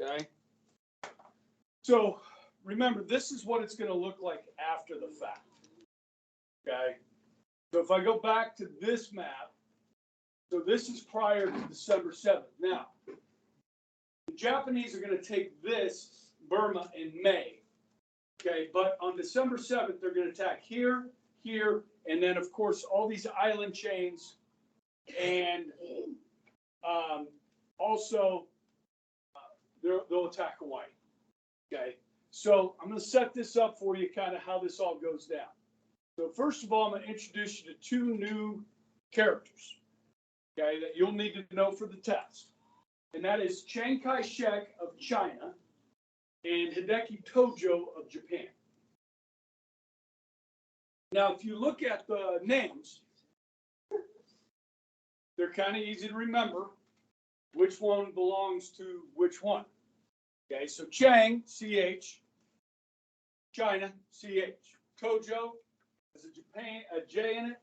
Okay. So remember, this is what it's going to look like after the fact. Okay. So if I go back to this map, so this is prior to December 7th. Now, the Japanese are going to take this, Burma, in May. Okay, but on December 7th, they're going to attack here, here, and then, of course, all these island chains, and also they'll attack Hawaii. Okay, so I'm going to set this up for you, kind of how this all goes down. So first of all, I'm going to introduce you to two new characters, okay, that you'll need to know for the test. And that is Chiang Kai-shek of China and Hideki Tojo of Japan. Now, if you look at the names, they're kind of easy to remember which one belongs to which one. Okay, so Chiang, CH, China, CH. Tojo has a J in it,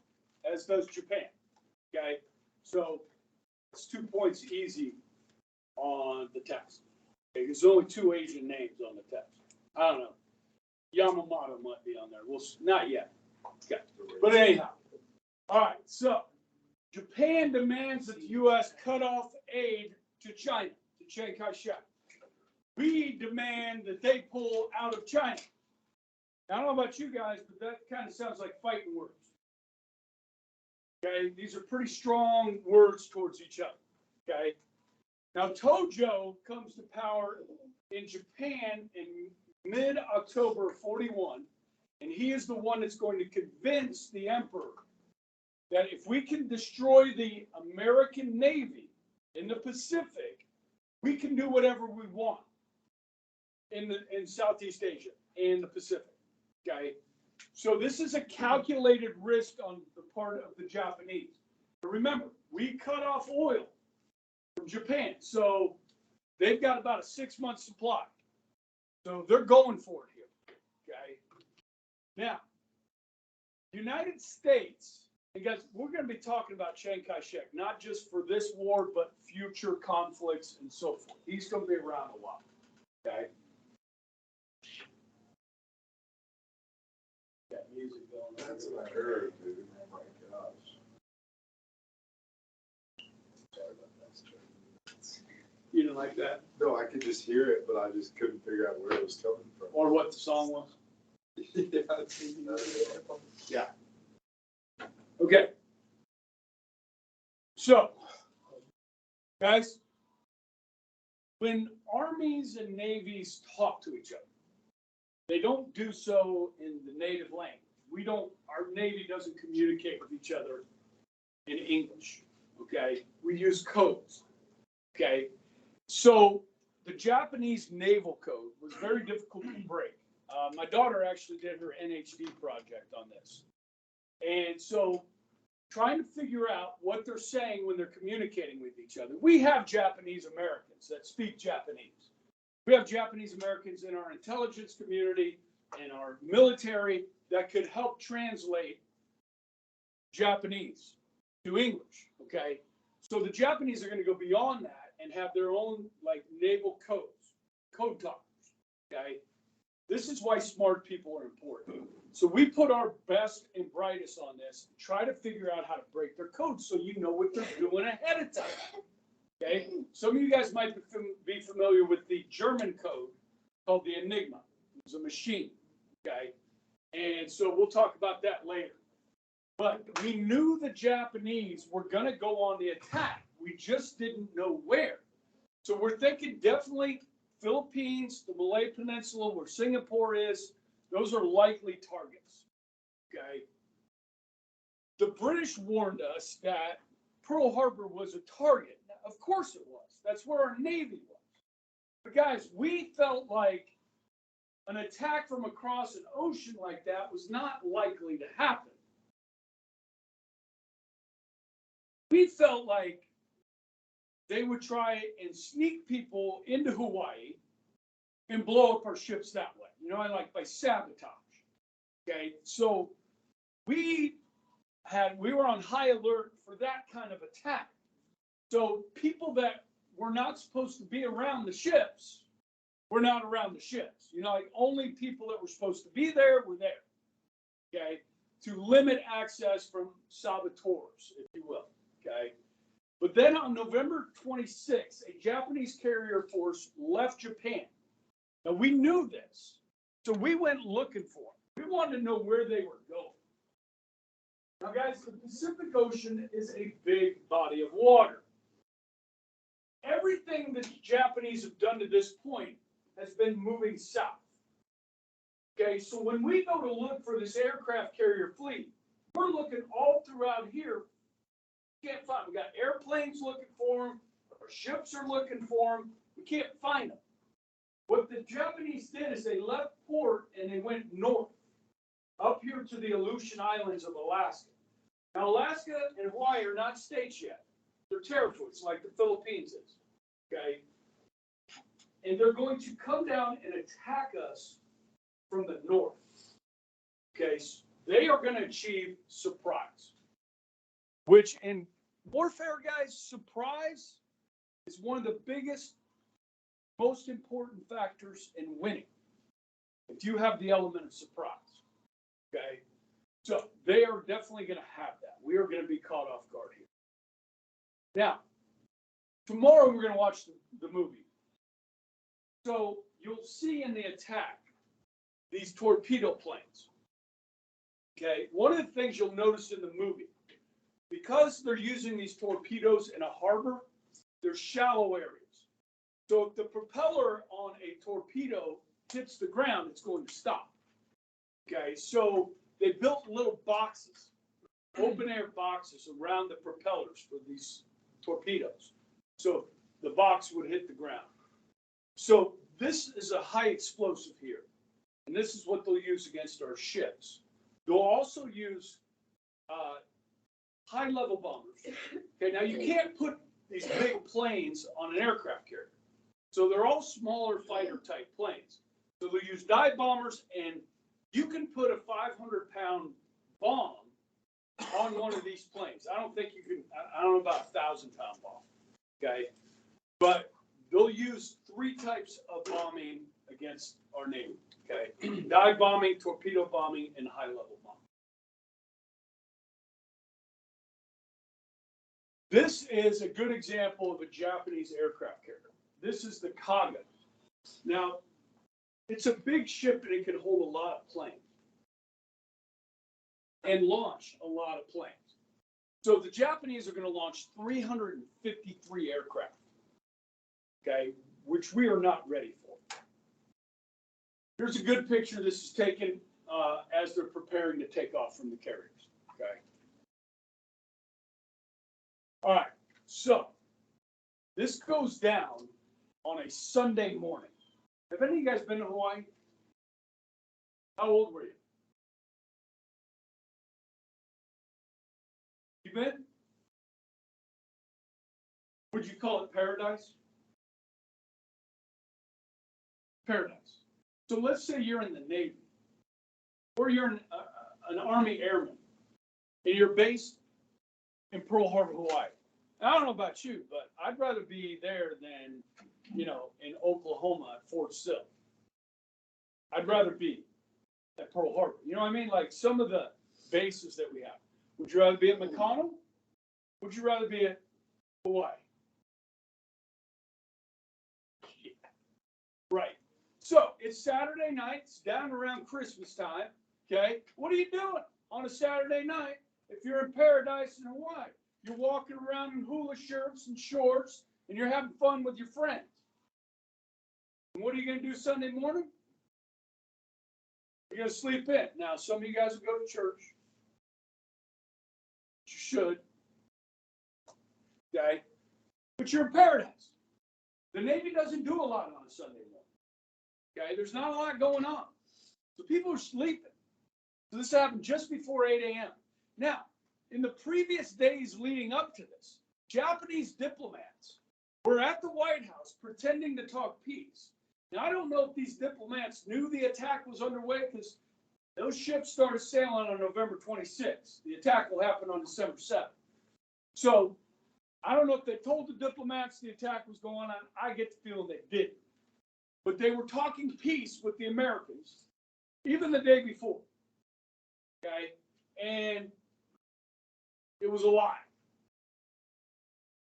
as does Japan. Okay, so it's 2 points easy on the test. Okay, there's only 2 Asian names on the test. I don't know. Yamamoto might be on there. Well, not yet. Okay, but anyhow. All right, so Japan demands that the U.S. cut off aid to China, to Chiang Kai-shek. We demand that they pull out of China. Now, I don't know about you guys, but that kind of sounds like fighting words. Okay, these are pretty strong words towards each other. Okay, now Tojo comes to power in Japan in mid-October 41, and he is the one that's going to convince the emperor that if we can destroy the American Navy in the Pacific, we can do whatever we want in Southeast Asia and the Pacific. Okay, so this is a calculated risk on the part of the Japanese. But remember, we cut off oil from Japan, so they've got about a 6-month supply. So they're going for it here. Okay, now, United States, and guys, we're going to be talking about Chiang Kai-shek, not just for this war, but future conflicts and so forth. He's going to be around a while. Okay. Got music going on. That's what I heard, dude. Oh my gosh. Sorry about that. You didn't like that? No, I could just hear it, but I just couldn't figure out where it was coming from. Or what the song was? Yeah. Okay. So, guys, when armies and navies talk to each other, they don't do so in the native language. Our Navy doesn't communicate with each other in English, okay? We use codes, okay? So the Japanese naval code was very difficult to break. My daughter actually did her NHD project on this. And so trying to figure out what they're saying when they're communicating with each other. We have Japanese Americans that speak Japanese. We have Japanese Americans in our intelligence community and our military that could help translate Japanese to English, okay? So the Japanese are going to go beyond that and have their own, like, naval codes, code talkers, okay? This is why smart people are important. So we put our best and brightest on this, try to figure out how to break their codes so you know what they're doing ahead of time. Okay? Some of you guys might be familiar with the German code called the Enigma. It's a machine. Okay? And so we'll talk about that later. But we knew the Japanese were going to go on the attack. We just didn't know where. So we're thinking definitely Philippines, the Malay Peninsula, where Singapore is, those are likely targets. Okay. The British warned us that Pearl Harbor was a target. Now, of course it was. That's where our Navy was. But guys, we felt like an attack from across an ocean like that was not likely to happen. We felt like they would try and sneak people into Hawaii and blow up our ships that way, you know, like by sabotage. Okay, so we were on high alert for that kind of attack. So people that were not supposed to be around the ships were not around the ships. You know, like only people that were supposed to be there were there. Okay, to limit access from saboteurs, if you will. Okay, but then on November 26th, a Japanese carrier force left Japan. Now we knew this, so we went looking for them. We wanted to know where they were going. Now, guys, the Pacific Ocean is a big body of water. Everything that the Japanese have done to this point has been moving south. Okay, so when we go to look for this aircraft carrier fleet, we're looking all throughout here. Can't find them. We got airplanes looking for them. Our ships are looking for them. We can't find them. What the Japanese did is they left port and they went north, up here to the Aleutian Islands of Alaska. Now, Alaska and Hawaii are not states yet. They're territories, like the Philippines is. Okay? And they're going to come down and attack us from the north. Okay? So they are going to achieve surprise. Which in warfare, guys, surprise is one of the biggest, most important factors in winning. If you have the element of surprise. Okay? So they are definitely going to have that. We are going to be caught off guard here. Now, tomorrow we're going to watch the movie. So you'll see in the attack these torpedo planes. Okay, one of the things you'll notice in the movie, because they're using these torpedoes in a harbor, there's shallow areas. So if the propeller on a torpedo hits the ground, it's going to stop. Okay, so they built little boxes, open air boxes around the propellers for these torpedoes. So the box would hit the ground. So this is a high explosive here. And this is what they'll use against our ships. They'll also use high level bombers. Okay, now you can't put these big planes on an aircraft carrier. So they're all smaller fighter type planes. So they'll use dive bombers, and you can put a 500-pound bomb on one of these planes. I don't think you can, I don't know about a 1,000-pound bomb. Okay. But they'll use three types of bombing against our Navy. Okay. Dive bombing, torpedo bombing, and high level bombing. This is a good example of a Japanese aircraft carrier. This is the Kaga. Now, it's a big ship and it can hold a lot of planes and launch a lot of planes. So the Japanese are going to launch 353 aircraft, okay, which we are not ready for. Here's a good picture. This is taken as they're preparing to take off from the carriers, okay. All right, so this goes down on a Sunday morning. Have any of you guys been to Hawaii? How old were you? You been? Would you call it paradise? Paradise. So let's say you're in the Navy, or you're an Army airman, and you're based in Pearl Harbor, Hawaii. I don't know about you, but I'd rather be there than, you know, in Oklahoma at Fort Sill. I'd rather be at Pearl Harbor. You know what I mean? Like some of the bases that we have. Would you rather be at McConnell? Would you rather be at Hawaii? Yeah. Right. So it's Saturday night. It's down around Christmas time. Okay. What are you doing on a Saturday night if you're in paradise in Hawaii? You're walking around in hula shirts and shorts, and you're having fun with your friends. And what are you going to do Sunday morning? You're going to sleep in. Now, some of you guys will go to church. You should. Okay? But you're in paradise. The Navy doesn't do a lot on a Sunday morning. Okay? There's not a lot going on. So people are sleeping. So this happened just before 8 a.m. Now, in the previous days leading up to this, Japanese diplomats were at the White House pretending to talk peace. Now, I don't know if these diplomats knew the attack was underway because those ships started sailing on November 26th. The attack will happen on December 7th. So I don't know if they told the diplomats the attack was going on. I get the feeling they didn't. But they were talking peace with the Americans, even the day before. Okay? And it was a lie.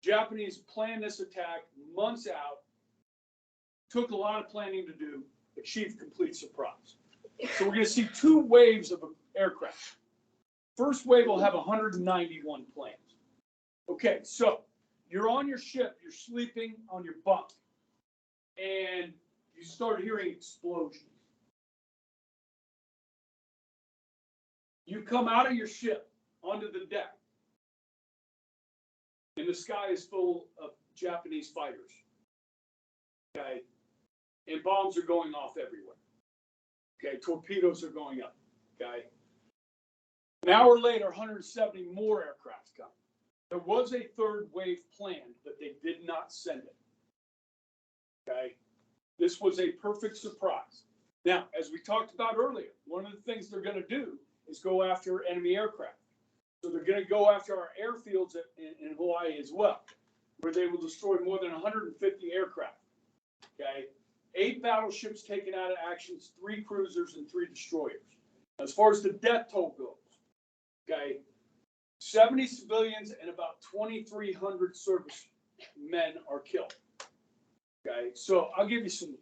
Japanese planned this attack months out, took a lot of planning to do, achieved complete surprise. So we're going to see two waves of aircraft. First wave will have 191 planes. Okay, so you're on your ship, you're sleeping on your bunk, and you start hearing explosions. You come out of your ship onto the deck, and the sky is full of Japanese fighters. Okay, and bombs are going off everywhere. Okay, torpedoes are going up. Okay. An hour later, 170 more aircraft come. There was a third wave planned, but they did not send it. Okay. This was a perfect surprise. Now, as we talked about earlier, one of the things they're going to do is go after enemy aircraft. So they're going to go after our airfields in Hawaii as well, where they will destroy more than 150 aircraft. Okay. 8 battleships taken out of action, 3 cruisers and 3 destroyers. As far as the death toll goes, okay, 70 civilians and about 2,300 servicemen are killed. Okay, so I'll give you some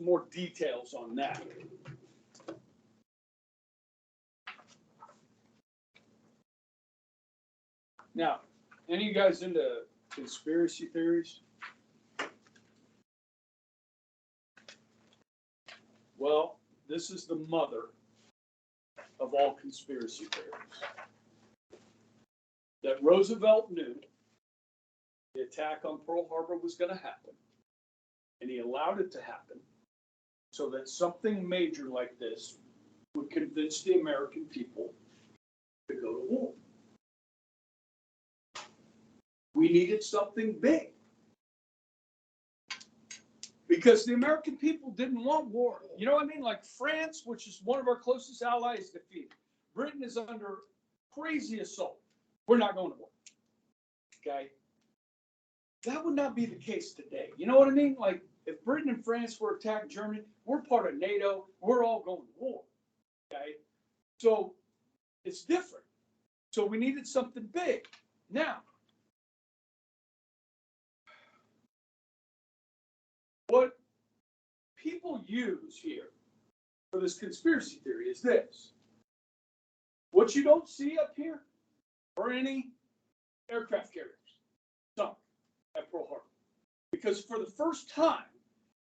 more details on that. Now, any of you guys into conspiracy theories? Well, this is the mother of all conspiracy theories. That Roosevelt knew the attack on Pearl Harbor was going to happen, and he allowed it to happen so that something major like this would convince the American people to go to war. We needed something big. Because the American people didn't want war. You know what I mean? Like France, which is one of our closest allies, defeated. Britain is under crazy assault. We're not going to war. Okay? That would not be the case today. You know what I mean? Like if Britain and France were attacked Germany, we're part of NATO. We're all going to war. Okay? So it's different. So we needed something big. Now, what people use here for this conspiracy theory is this. What you don't see up here are any aircraft carriers sunk at Pearl Harbor. Because for the first time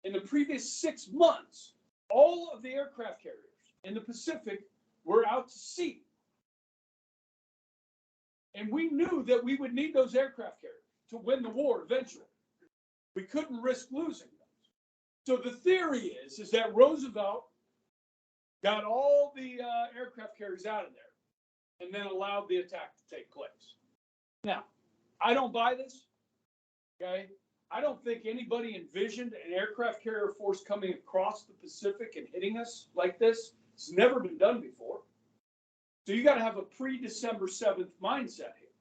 in the previous 6 months, all of the aircraft carriers in the Pacific were out to sea. And we knew that we would need those aircraft carriers to win the war eventually. We couldn't risk losing them. So the theory is that Roosevelt got all the aircraft carriers out of there and then allowed the attack to take place. Now, I don't buy this, okay? I don't think anybody envisioned an aircraft carrier force coming across the Pacific and hitting us like this. It's never been done before. So you got to have a pre-December 7th mindset here.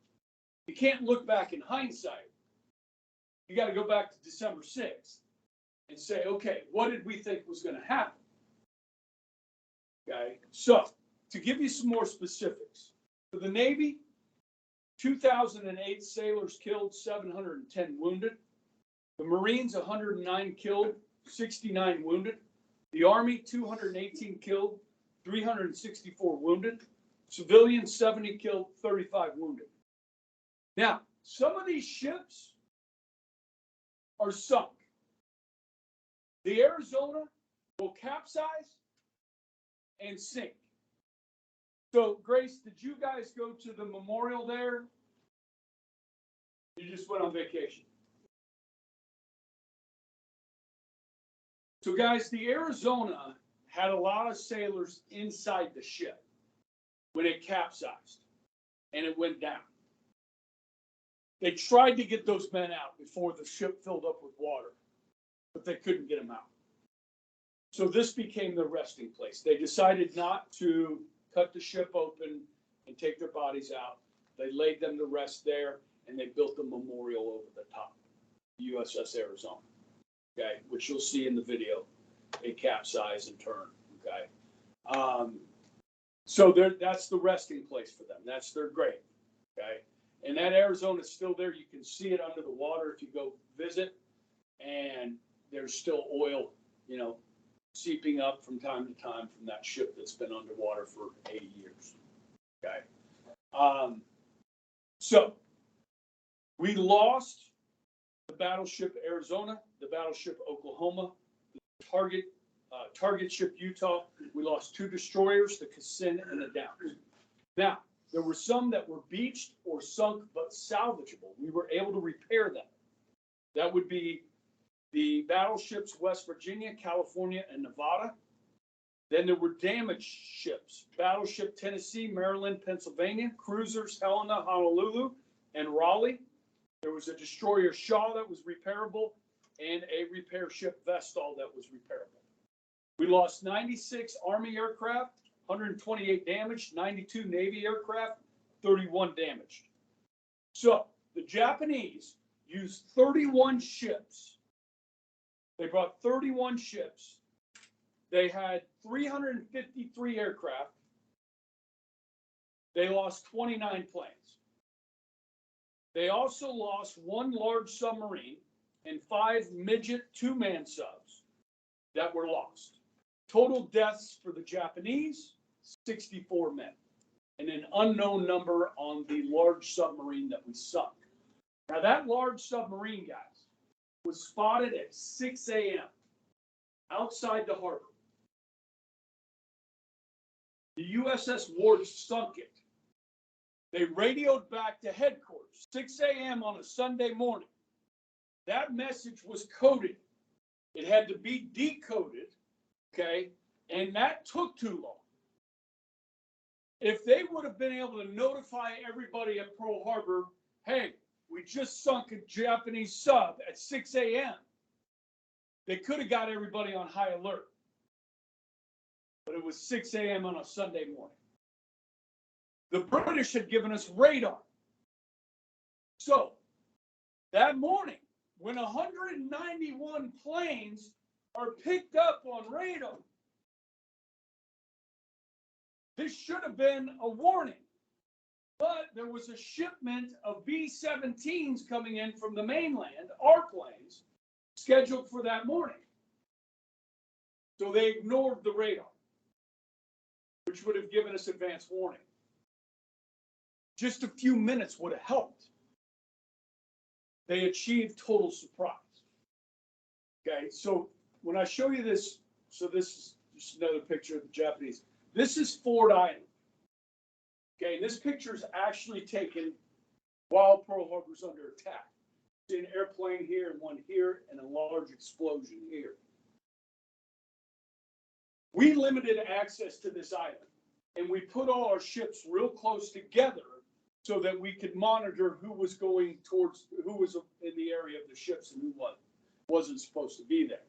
You can't look back in hindsight. You got to go back to December 6th. And say, okay, what did we think was going to happen? Okay, so to give you some more specifics, for the Navy, 2,008 sailors killed, 710 wounded. The Marines, 109 killed, 69 wounded. The Army, 218 killed, 364 wounded. Civilians, 70 killed, 35 wounded. Now, some of these ships are sunk. The Arizona will capsize and sink. So, Grace, did you guys go to the memorial there? You just went on vacation. So, guys, the Arizona had a lot of sailors inside the ship when it capsized and it went down. They tried to get those men out before the ship filled up with water, but they couldn't get them out. So this became their resting place. They decided not to cut the ship open and take their bodies out. They laid them to rest there, and they built a memorial over the top, USS Arizona. okay, which you'll see in the video. They capsize and turn, okay? So that's the resting place for them. That's their grave, okay? And that Arizona's still there. You can see it under the water if you go visit, and there's still oil, you know, seeping up from time to time from that ship that's been underwater for 80 years, okay? So we lost the battleship Arizona, the battleship Oklahoma, the target ship Utah. We lost 2 destroyers, the Kassin and the Downs. Now, there were some that were beached or sunk but salvageable. We were able to repair them. That would be the battleships West Virginia, California, and Nevada. Then there were damaged ships, battleship Tennessee, Maryland, Pennsylvania, cruisers Helena, Honolulu, and Raleigh. There was a destroyer Shaw that was repairable, and a repair ship Vestal that was repairable. We lost 96 Army aircraft, 128 damaged, 92 Navy aircraft, 31 damaged. So the Japanese used 31 ships. They brought 31 ships. They had 353 aircraft. They lost 29 planes. They also lost 1 large submarine and 5 midget 2-man subs that were lost. Total deaths for the Japanese, 64 men, and an unknown number on the large submarine that we sunk. Now that large submarine, guys, was spotted at 6 a.m. outside the harbor. The USS Ward sunk it. They radioed back to headquarters, 6 a.m. on a Sunday morning. That message was coded. It had to be decoded, okay? And that took too long. If they would have been able to notify everybody at Pearl Harbor, hey, we just sunk a Japanese sub at 6 a.m., they could have got everybody on high alert. But it was 6 a.m. on a Sunday morning. The British had given us radar. So that morning, when 191 planes are picked up on radar, this should have been a warning. But there was a shipment of B-17s coming in from the mainland, our planes, scheduled for that morning. So they ignored the radar, which would have given us advance warning. Just a few minutes would have helped. They achieved total surprise. Okay, so when I show you this, so this is just another picture of the Japanese. This is Ford Island. Okay, and this picture is actually taken while Pearl Harbor's under attack. See an airplane here and one here and a large explosion here. We limited access to this island, and we put all our ships real close together so that we could monitor who was going towards, who was in the area of the ships and who wasn't supposed to be there.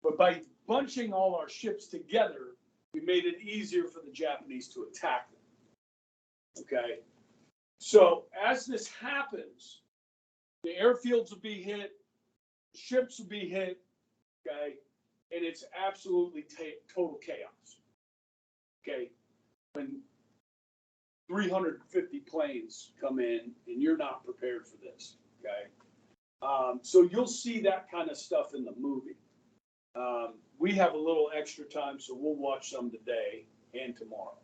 But by bunching all our ships together, we made it easier for the Japanese to attack them. Okay? So as this happens, the airfields will be hit, ships will be hit, okay? And it's absolutely total chaos. Okay? When 350 planes come in and you're not prepared for this, okay? So you'll see that kind of stuff in the movie. We have a little extra time, so we'll watch some today and tomorrow.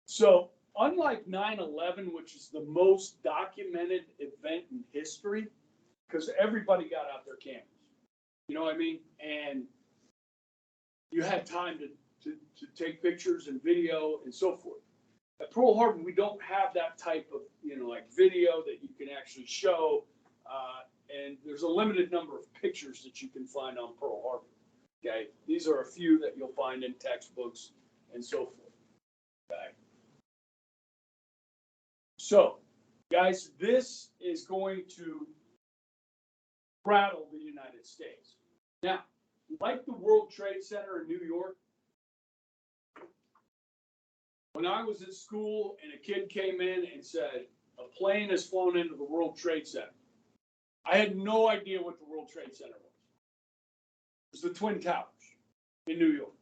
So unlike 9/11, which is the most documented event in history, because everybody got out their cameras, you know what I mean? And you had time to take pictures and video and so forth. At Pearl Harbor, we don't have that type of, like video that you can actually show. And there's a limited number of pictures that you can find on Pearl Harbor. Okay, these are a few that you'll find in textbooks and so forth. Okay. So, guys, this is going to rattle the United States. Now, like the World Trade Center in New York, when I was at school and a kid came in and said, a plane has flown into the World Trade Center, I had no idea what the World Trade Center was. It was the Twin Towers in New York.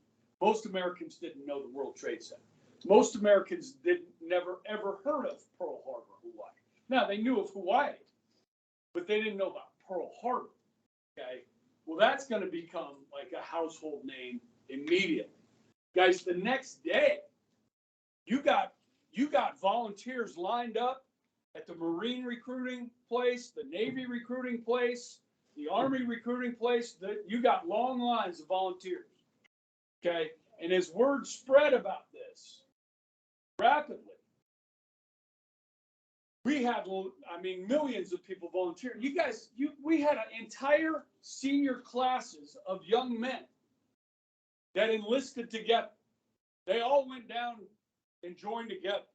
Most Americans didn't know the World Trade Center. Most Americans never ever heard of Pearl Harbor, Hawaii. Now, they knew of Hawaii, but they didn't know about Pearl Harbor, okay? Well, that's going to become like a household name immediately. Guys, the next day, you got volunteers lined up at the Marine recruiting place, the Navy recruiting place, the Army recruiting place. You got long lines of volunteers, okay? And as word spread about this rapidly, we had, I mean, millions of people volunteering. You guys, we had an entire senior classes of young men that enlisted together. They all went down and joined together.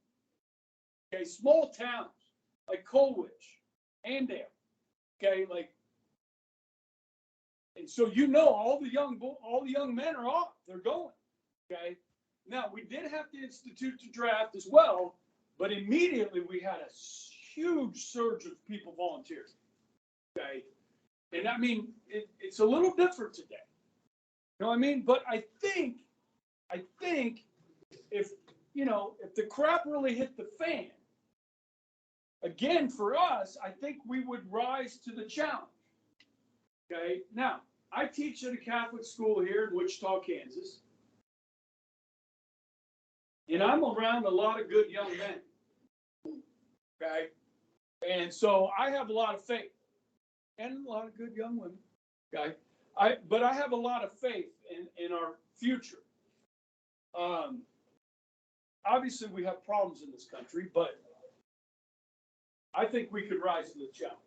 Okay, small towns like Colwich, Andale. Okay, like, and so all the young men are off. They're going. Okay. Now we did have to institute the draft as well, but immediately we had a huge surge of people volunteering. Okay, and I mean it's a little different today. You know what I mean? But I think if the crap really hit the fan, again for us, I think we would rise to the challenge. Okay, now I teach at a Catholic school here in Wichita, Kansas. And I'm around a lot of good young men, okay? And so I have a lot of faith and a lot of good young women, okay? But I have a lot of faith in our future. Obviously, we have problems in this country, but I think we could rise to the challenge.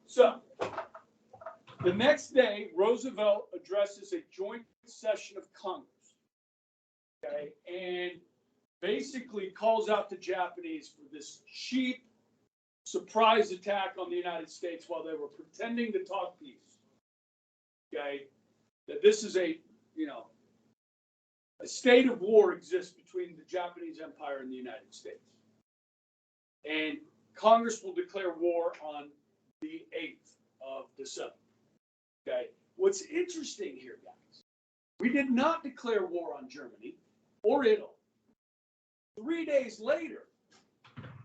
So, the next day, Roosevelt addresses a joint session of Congress, okay, and basically calls out the Japanese for this cheap surprise attack on the United States while they were pretending to talk peace, okay, that this is a state of war exists between the Japanese Empire and the United States. And Congress will declare war on the 8th of December. Okay. What's interesting here, guys, we did not declare war on Germany or Italy. 3 days later,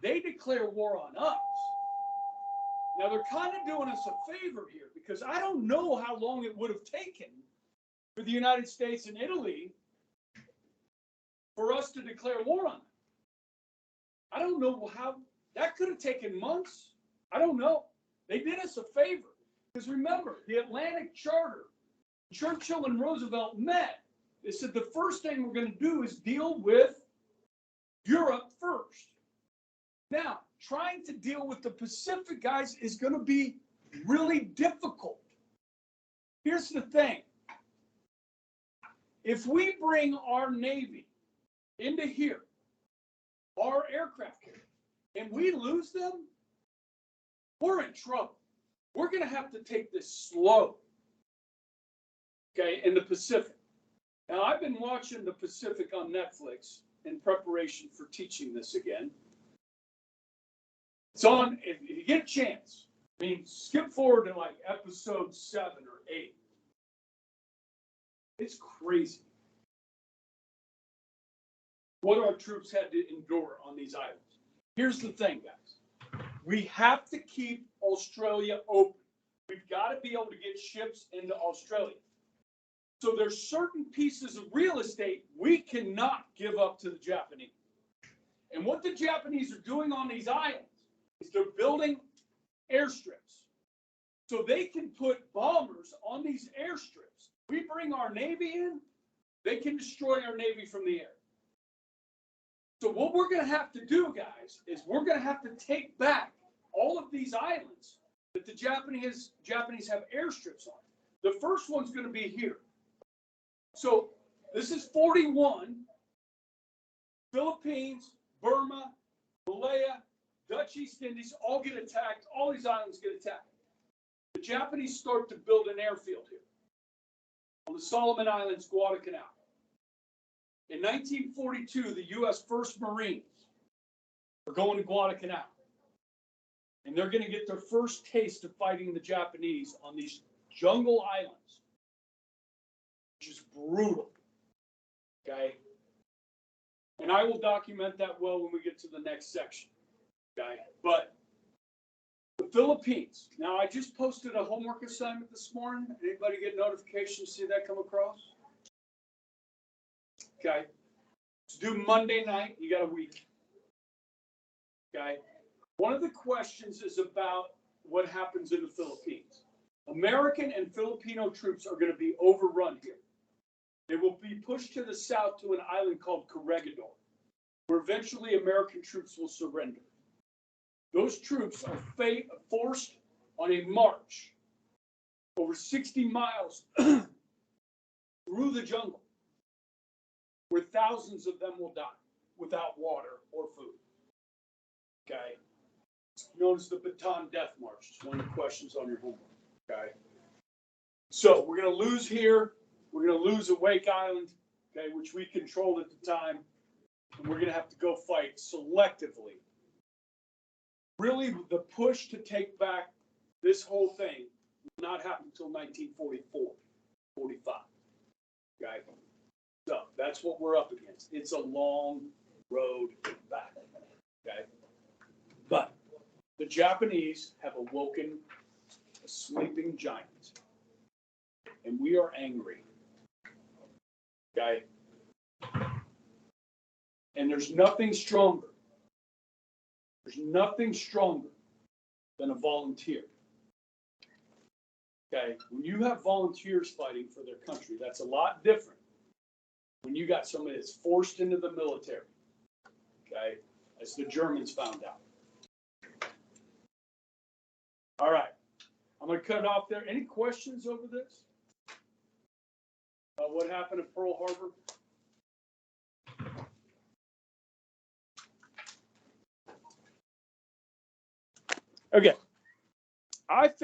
they declare war on us. Now, they're kind of doing us a favor here because I don't know how long it would have taken for the United States and Italy for us to declare war on them. I don't know how. That could have taken months. I don't know. They did us a favor. Because remember, the Atlantic Charter, Churchill and Roosevelt met. They said the first thing we're going to do is deal with Europe first. Now, trying to deal with the Pacific, guys, is going to be really difficult. Here's the thing. If we bring our Navy into here, our aircraft carrier, and we lose them, we're in trouble. We're going to have to take this slow, okay, in the Pacific. Now, I've been watching the Pacific on Netflix in preparation for teaching this again. It's on, if you get a chance, I mean, skip forward to like episode 7 or 8. It's crazy what our troops had to endure on these islands. Here's the thing, guys. We have to keep Australia open. We've got to be able to get ships into Australia. So there's certain pieces of real estate we cannot give up to the Japanese. And what the Japanese are doing on these islands is they're building airstrips. So they can put bombers on these airstrips. We bring our Navy in, they can destroy our Navy from the air. So what we're going to have to do, guys, is we're going to have to take back all of these islands that the Japanese have airstrips on. The first one's going to be here. So this is 41. Philippines, Burma, Malaya, Dutch East Indies all get attacked. All these islands get attacked. The Japanese start to build an airfield here on the Solomon Islands, Guadalcanal. In 1942, the U.S. 1st Marines are going to Guadalcanal. And they're going to get their first taste of fighting the Japanese on these jungle islands, which is brutal. Okay? And I will document that well when we get to the next section. Okay? But the Philippines. Now, I just posted a homework assignment this morning. Anybody get notifications, see that come across? Okay? It's due Monday night. You got a week. Okay? One of the questions is about what happens in the Philippines. American and Filipino troops are going to be overrun here. They will be pushed to the south to an island called Corregidor, where eventually American troops will surrender. Those troops are forced on a march over 60 miles through the jungle, where thousands of them will die without water or food. Okay? It's known as the Bataan Death March. It's one of the questions on your homework. Okay? So we're going to lose here. We're going to lose at Wake Island, okay, which we controlled at the time. And we're going to have to go fight selectively. Really, the push to take back this whole thing will not happen until 1944, 45. Okay? So that's what we're up against. It's a long road back. Okay? But the Japanese have awoken a sleeping giant. And we are angry. Okay? And there's nothing stronger. There's nothing stronger than a volunteer. Okay? When you have volunteers fighting for their country, that's a lot different when you got somebody that's forced into the military. Okay? As the Germans found out. All right. I'm going to cut it off there. Any questions over this? What happened at Pearl Harbor? Okay. I think